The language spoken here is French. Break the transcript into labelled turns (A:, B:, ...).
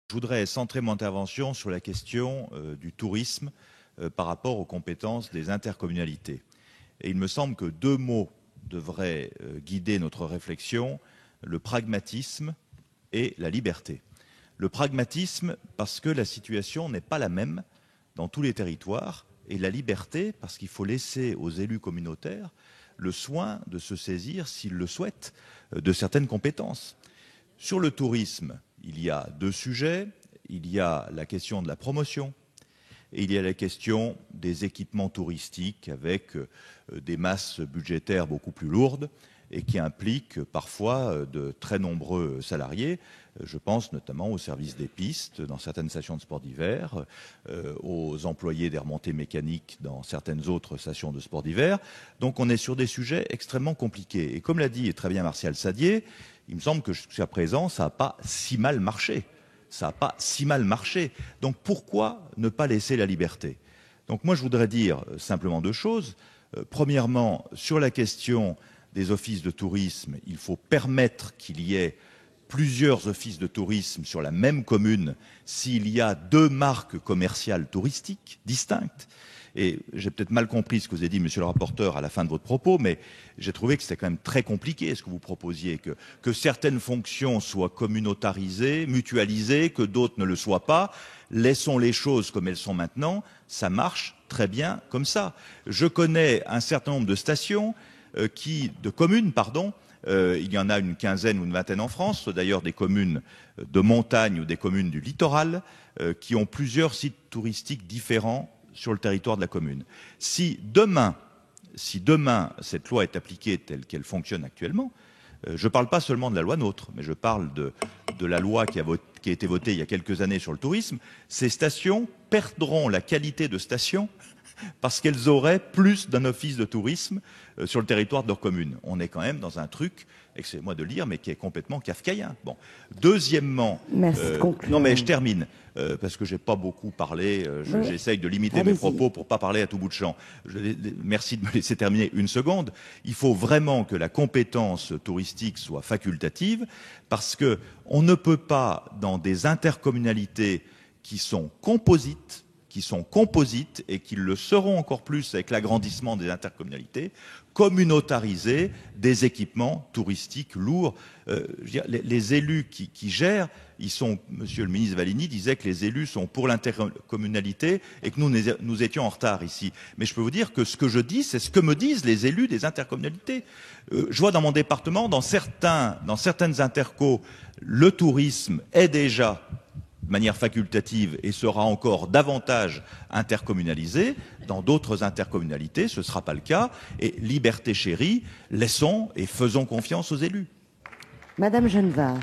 A: Je voudrais centrer mon intervention sur la question du tourisme par rapport aux compétences des intercommunalités. Et il me semble que deux mots devraient guider notre réflexion, le pragmatisme et la liberté. Le pragmatisme parce que la situation n'est pas la même dans tous les territoires, et la liberté parce qu'il faut laisser aux élus communautaires le soin de se saisir, s'ils le souhaitent, de certaines compétences. Sur le tourisme, il y a deux sujets. Il y a la question de la promotion et il y a la question des équipements touristiques avec des masses budgétaires beaucoup plus lourdes et qui impliquent parfois de très nombreux salariés. Je pense notamment aux services des pistes dans certaines stations de sport d'hiver, aux employés des remontées mécaniques dans certaines autres stations de sport d'hiver. Donc on est sur des sujets extrêmement compliqués. Et comme l'a dit très bien Martial Saddier, il me semble que jusqu'à présent, ça n'a pas si mal marché. Ça n'a pas si mal marché. Donc pourquoi ne pas laisser la liberté? Donc moi je voudrais dire simplement deux choses. Premièrement, sur la question des offices de tourisme, il faut permettre qu'il y ait plusieurs offices de tourisme sur la même commune s'il y a deux marques commerciales touristiques distinctes. Et j'ai peut-être mal compris ce que vous avez dit, monsieur le rapporteur, à la fin de votre propos, mais j'ai trouvé que c'était quand même très compliqué ce que vous proposiez, que certaines fonctions soient communautarisées, mutualisées, que d'autres ne le soient pas. Laissons les choses comme elles sont maintenant, ça marche très bien comme ça. Je connais un certain nombre de stations, de communes, il y en a une quinzaine ou une vingtaine en France, d'ailleurs des communes de montagne ou des communes du littoral, qui ont plusieurs sites touristiques différents sur le territoire de la commune. Si demain cette loi est appliquée telle qu'elle fonctionne actuellement, je ne parle pas seulement de la loi NOTRe, mais je parle de la loi qui a été votée il y a quelques années sur le tourisme, ces stations perdront la qualité de station parce qu'elles auraient plus d'un office de tourisme sur le territoire de leur commune. On est quand même dans un truc, excusez-moi de le dire, mais qui est complètement kafkaïen. Bon. Deuxièmement, non mais je termine, parce que j'ai pas beaucoup parlé, j'essaye de limiter mes propos pour pas parler à tout bout de champ. Merci de me laisser terminer une seconde. Il faut vraiment que la compétence touristique soit facultative, parce que on ne peut pas, dans des intercommunalités qui sont composites et qui le seront encore plus avec l'agrandissement des intercommunalités, communautariser des équipements touristiques lourds. Les élus qui gèrent, monsieur le ministre Valigny disait que les élus sont pour l'intercommunalité et que nous étions en retard ici. Mais je peux vous dire que ce que je dis, c'est ce que me disent les élus des intercommunalités. Je vois dans mon département, dans certaines intercos, le tourisme est déjà de manière facultative et sera encore davantage intercommunalisé. Dans d'autres intercommunalités, ce ne sera pas le cas. Et liberté chérie, laissons et faisons confiance aux élus.
B: Madame Genevard.